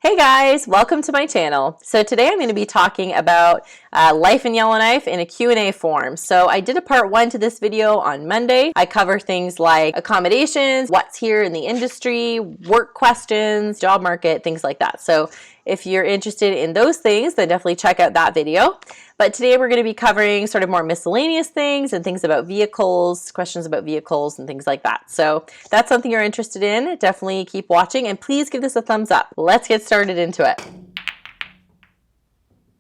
Hey guys, welcome to my channel. So today I'm going to be talking about life in Yellowknife in a Q&A form. So I did a part 1 to this video on Monday. I cover things like accommodations, what's here in the industry, work questions, job market, things like that. So if you're interested in those things, then definitely check out that video. But today we're going to be covering sort of more miscellaneous things and things about vehicles, questions about vehicles and things like that. So if that's something you're interested in, definitely keep watching and please give this a thumbs up. Let's get started into it.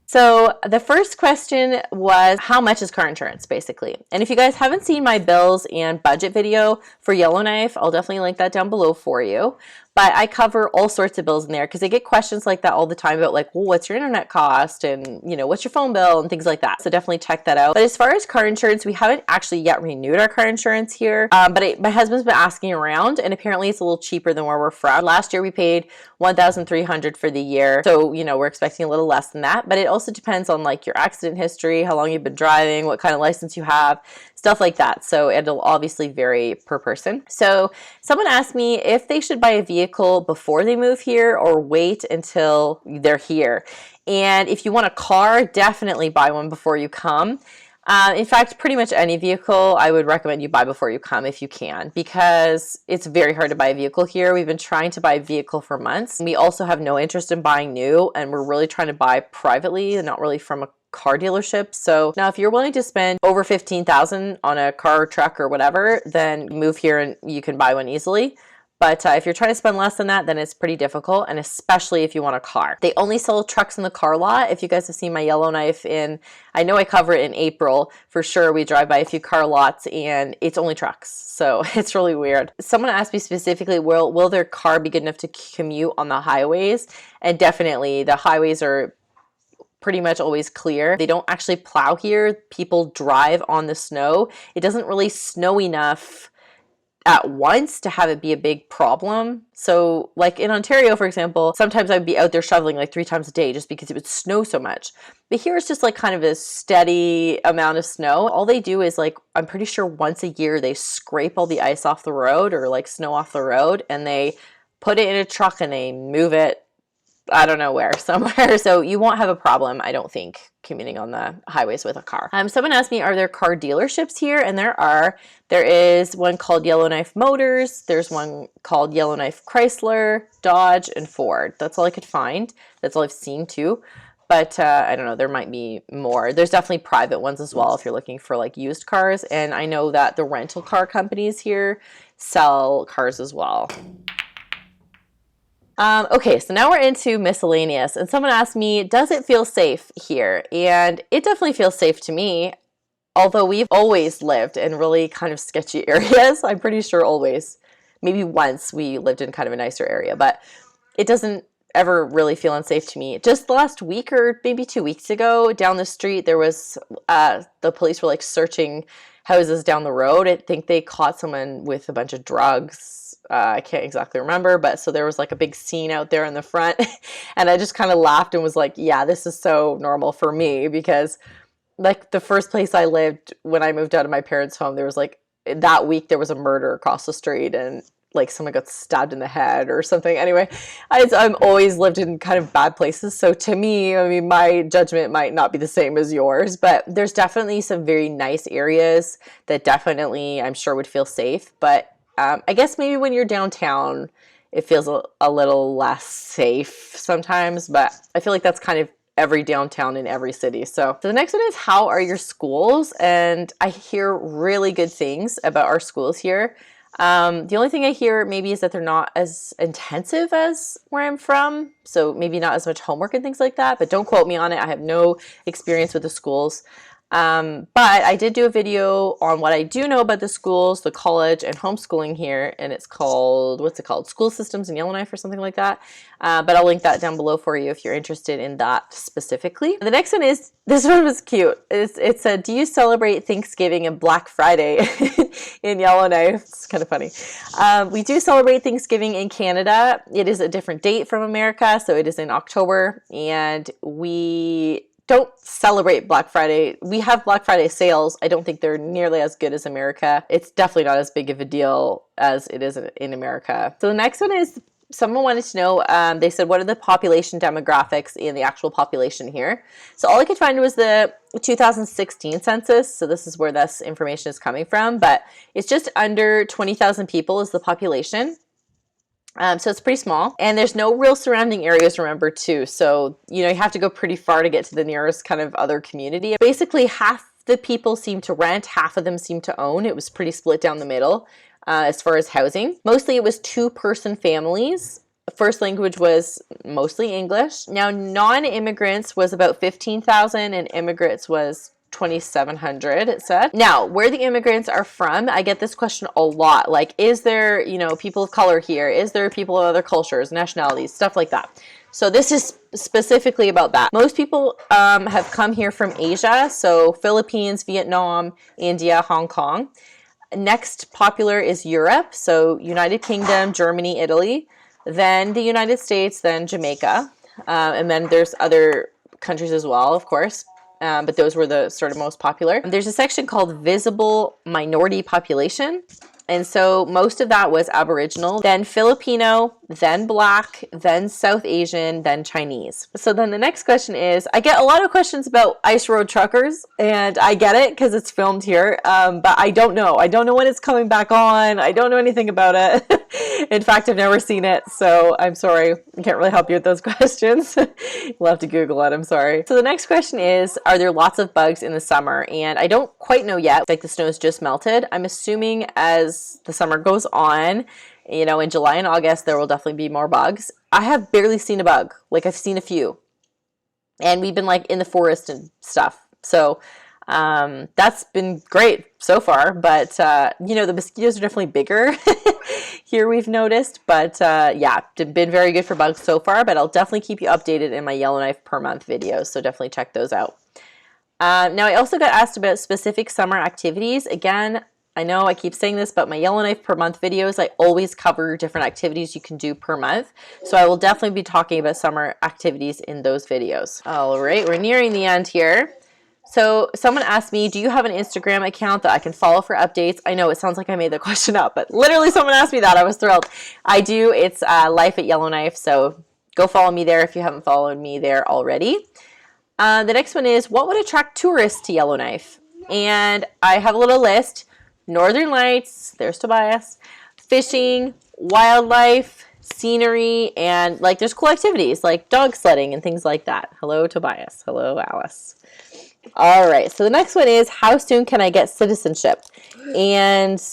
So the first question was, how much is car insurance, basically? And if you guys haven't seen my bills and budget video for Yellowknife, I'll definitely link that down below for you. But I cover all sorts of bills in there because I get questions like that all the time about like, well, what's your internet cost and, you know, what's your phone bill and things like that. So definitely check that out. But as far as car insurance, we haven't actually yet renewed our car insurance here. My husband's been asking around and apparently it's a little cheaper than where we're from. Last year we paid $1,300 for the year. So, you know, we're expecting a little less than that. But it also depends on like your accident history, how long you've been driving, what kind of license you have, stuff like that. So it'll obviously vary per person. So someone asked me if they should buy a vehicle before they move here or wait until they're here. And if you want a car, definitely buy one before you come. In fact, pretty much any vehicle I would recommend you buy before you come if you can, because it's very hard to buy a vehicle here. We've been trying to buy a vehicle for months. We also have no interest in buying new, and we're really trying to buy privately and not really from a car dealership. So now if you're willing to spend over $15,000 on a car or truck or whatever, then move here and you can buy one easily. But if you're trying to spend less than that, then it's pretty difficult, and especially if you want a car. They only sell trucks in the car lot. If you guys have seen my Yellowknife I know I cover it in April, for sure. We drive by a few car lots, and it's only trucks. So it's really weird. Someone asked me specifically, will their car be good enough to commute on the highways? And definitely, the highways are pretty much always clear. They don't actually plow here. People drive on the snow. It doesn't really snow enough at once to have it be a big problem. So like in Ontario, for example, sometimes I'd be out there shoveling like 3 times a day just because it would snow so much. But here it's just like kind of a steady amount of snow. All they do is like, I'm pretty sure once a year they scrape all the ice off the road or like snow off the road and they put it in a truck and they move it, I don't know where, somewhere. So you won't have a problem, I don't think, commuting on the highways with a car. Someone asked me, are there car dealerships here? And there are. There is one called Yellowknife Motors. There's one called Yellowknife Chrysler, Dodge, and Ford. That's all I could find. That's all I've seen too. But I don't know, there might be more. There's definitely private ones as well if you're looking for like used cars. And I know that the rental car companies here sell cars as well. Okay, so now we're into miscellaneous, and someone asked me, does it feel safe here? And it definitely feels safe to me, although we've always lived in really kind of sketchy areas. I'm pretty sure always. Maybe once we lived in kind of a nicer area, but it doesn't ever really feel unsafe to me. Just last week or maybe 2 weeks ago, down the street, there was, the police were like searching houses down the road. I think they caught someone with a bunch of drugs. I can't exactly remember, but so there was like a big scene out there in the front and I just kind of laughed and was like, yeah, this is so normal for me, because like the first place I lived when I moved out of my parents' home, there was like that week there was a murder across the street and like someone got stabbed in the head or something. Anyway, I've always lived in kind of bad places. So to me, I mean, my judgment might not be the same as yours, but there's definitely some very nice areas that definitely I'm sure would feel safe. But I guess maybe when you're downtown, it feels a little less safe sometimes, but I feel like that's kind of every downtown in every city. So the next one is, how are your schools? And I hear really good things about our schools here. The only thing I hear maybe is that they're not as intensive as where I'm from. So maybe not as much homework and things like that, but don't quote me on it. I have no experience with the schools. But I did do a video on what I do know about the schools, the college, and homeschooling here, and it's called, what's it called? School Systems in Yellowknife or something like that. But I'll link that down below for you if you're interested in that specifically. The next one is, this one was cute. It said, do you celebrate Thanksgiving and Black Friday in Yellowknife? It's kind of funny. We do celebrate Thanksgiving in Canada. It is a different date from America, so it is in October, and we don't celebrate Black Friday. We have Black Friday sales. I don't think they're nearly as good as America. It's definitely not as big of a deal as it is in America. So the next one is someone wanted to know, they said, what are the population demographics in the actual population here? So all I could find was the 2016 census. So this is where this information is coming from, but it's just under 20,000 people is the population. So it's pretty small, and there's no real surrounding areas, remember, too. So, you know, you have to go pretty far to get to the nearest kind of other community. Basically, half the people seem to rent, half of them seem to own. It was pretty split down the middle. As far as housing, mostly it was two-person families. First language was mostly English. Now, non-immigrants was about 15,000 and immigrants was 2,700, it said. Now, where the immigrants are from, I get this question a lot. Like, is there, you know, people of color here? Is there people of other cultures, nationalities, stuff like that? So this is specifically about that. Most people have come here from Asia, so Philippines, Vietnam, India, Hong Kong. Next popular is Europe, so United Kingdom, Germany, Italy, then the United States, then Jamaica, and then there's other countries as well, of course, but those were the sort of most popular. There's a section called Visible Minority Population, and so most of that was Aboriginal, then Filipino, then Black, then South Asian, then Chinese. So then the next question is, I get a lot of questions about ice road truckers, and I get it because it's filmed here, but I don't know. I don't know when it's coming back on. I don't know anything about it. In fact, I've never seen it, so I'm sorry. I can't really help you with those questions. You'll have to Google it. I'm sorry. So the next question is, are there lots of bugs in the summer? And I don't quite know yet. Like, the snow's just melted. I'm assuming as the summer goes on, you know, in July and August, there will definitely be more bugs. I have barely seen a bug. Like, I've seen a few. And we've been, like, in the forest and stuff. So that's been great so far. But, you know, the mosquitoes are definitely bigger here, we've noticed. But, yeah, been very good for bugs so far. But I'll definitely keep you updated in my Yellowknife per month videos. So definitely check those out. Now, I also got asked about specific summer activities. Again, I know I keep saying this, but my Yellowknife per month videos, I always cover different activities you can do per month. So I will definitely be talking about summer activities in those videos. All right, we're nearing the end here. So someone asked me, do you have an Instagram account that I can follow for updates? I know it sounds like I made the question up, but literally someone asked me that. I was thrilled. I do. It's Life at Yellowknife. So go follow me there if you haven't followed me there already. The next one is, what would attract tourists to Yellowknife? And I have a little list. Northern Lights, there's Tobias, fishing, wildlife, scenery, and like there's cool activities like dog sledding and things like that. Hello, Tobias. Hello, Alice. All right, so the next one is, how soon can I get citizenship? And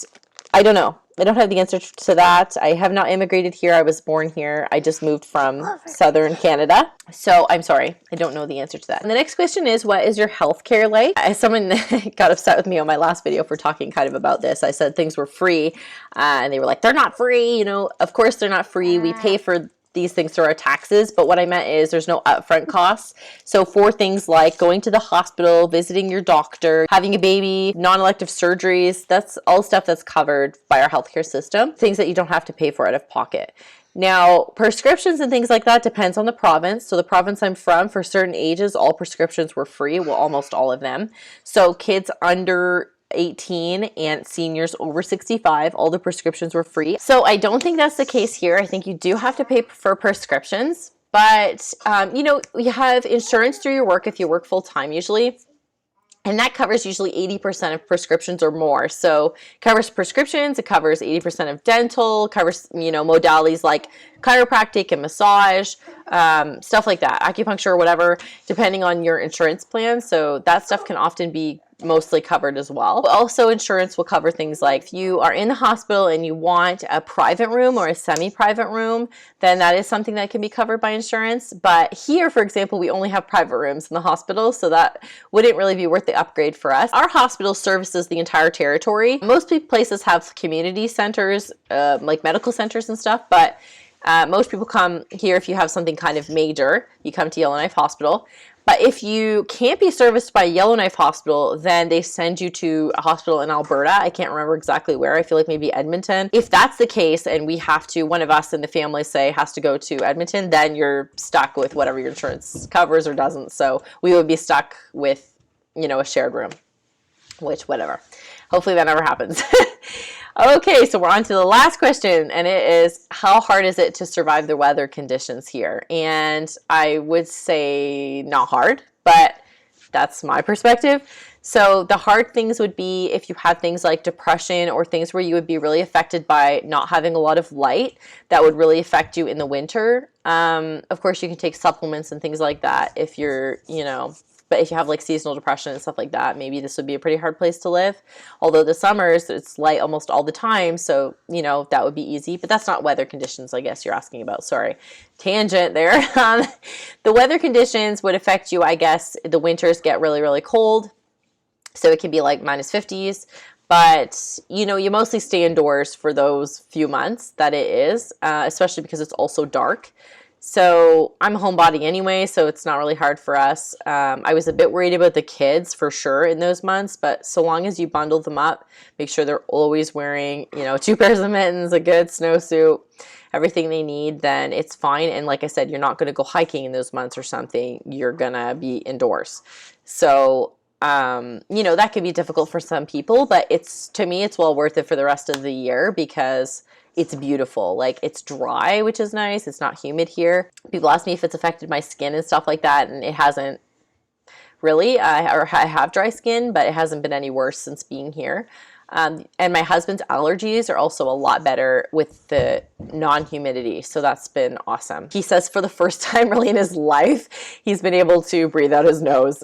I don't know. I don't have the answer to that. I have not immigrated here. I was born here. I just moved from southern Canada. So I'm sorry. I don't know the answer to that. And the next question is, what is your healthcare like? Someone got upset with me on my last video for talking kind of about this. I said things were free, and they were like, they're not free. You know, of course they're not free. We pay for these things through our taxes, but what I meant is there's no upfront costs. So for things like going to the hospital, visiting your doctor, having a baby, non-elective surgeries, that's all stuff that's covered by our healthcare system, things that you don't have to pay for out of pocket. Now, prescriptions and things like that depends on the province. So the province I'm from, for certain ages, all prescriptions were free, well, almost all of them. So kids under 18 and seniors over 65, all the prescriptions were free. So I don't think that's the case here. I think you do have to pay for prescriptions, but you know, you have insurance through your work if you work full time usually, and that covers usually 80% of prescriptions or more. So it covers prescriptions, it covers 80% of dental, covers, you know, modalities like chiropractic and massage, stuff like that, acupuncture or whatever, depending on your insurance plan. So that stuff can often be mostly covered as well. Also, insurance will cover things like if you are in the hospital and you want a private room or a semi-private room, then that is something that can be covered by insurance. But here, for example, we only have private rooms in the hospital, so that wouldn't really be worth the upgrade for us. Our hospital services the entire territory. Most places have community centers, like medical centers and stuff, but most people come here if you have something kind of major. You come to Yellowknife Hospital. But if you can't be serviced by Yellowknife Hospital, then they send you to a hospital in Alberta. I can't remember exactly where. I feel like maybe Edmonton. If that's the case and we have to, one of us in the family, say, has to go to Edmonton, then you're stuck with whatever your insurance covers or doesn't. So we would be stuck with, you know, a shared room, which whatever. Hopefully that never happens. Okay, so we're on to the last question, and it is, how hard is it to survive the weather conditions here? And I would say not hard, but that's my perspective. So the hard things would be if you had things like depression or things where you would be really affected by not having a lot of light. That would really affect you in the winter. Of course, you can take supplements and things like that if you're, but if you have like seasonal depression and stuff like that, maybe this would be a pretty hard place to live. Although the summers, it's light almost all the time, so, that would be easy. But that's not weather conditions, I guess you're asking about. Sorry. Tangent there. The weather conditions would affect you, I guess. The winters get really, really cold. So it can be like -50s. But, you mostly stay indoors for those few months that it is, especially because it's also dark. So I'm a homebody anyway, so it's not really hard for us. I was a bit worried about the kids for sure in those months, but so long as you bundle them up, make sure they're always wearing, 2 pairs of mittens, a good snowsuit, everything they need, then it's fine. And like I said, you're not going to go hiking in those months or something. You're going to be indoors. So, that could be difficult for some people, but to me, it's well worth it for the rest of the year because it's beautiful. Like, it's dry, which is nice. It's not humid here. People ask me if it's affected my skin and stuff like that, and it hasn't really. I have dry skin, but it hasn't been any worse since being here. And my husband's allergies are also a lot better with the non-humidity, so that's been awesome. He says for the first time really in his life, he's been able to breathe out his nose,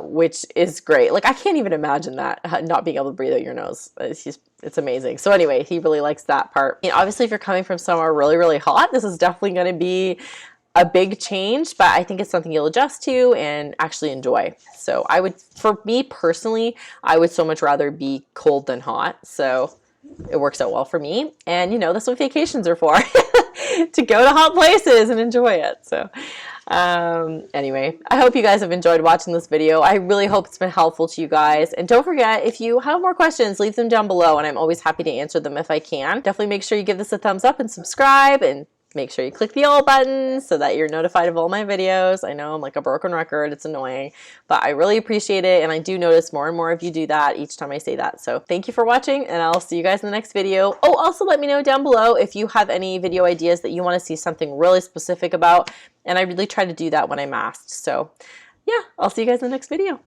which is great. Like, I can't even imagine that, not being able to breathe out your nose. It's amazing. So anyway, he really likes that part. Obviously, if you're coming from somewhere really, really hot, this is definitely going to be a big change, but I think it's something you'll adjust to and actually enjoy. So for me personally, I would so much rather be cold than hot. So it works out well for me. And that's what vacations are for, to go to hot places and enjoy it. So anyway, I hope you guys have enjoyed watching this video. I really hope it's been helpful to you guys. And don't forget, if you have more questions, leave them down below and I'm always happy to answer them if I can. Definitely make sure you give this a thumbs up and subscribe, and make sure you click the all button so that you're notified of all my videos. I know I'm like a broken record. It's annoying, but I really appreciate it. And I do notice more and more of you do that each time I say that. So thank you for watching, and I'll see you guys in the next video. Oh, also let me know down below if you have any video ideas that you want to see something really specific about. And I really try to do that when I'm asked. So yeah, I'll see you guys in the next video.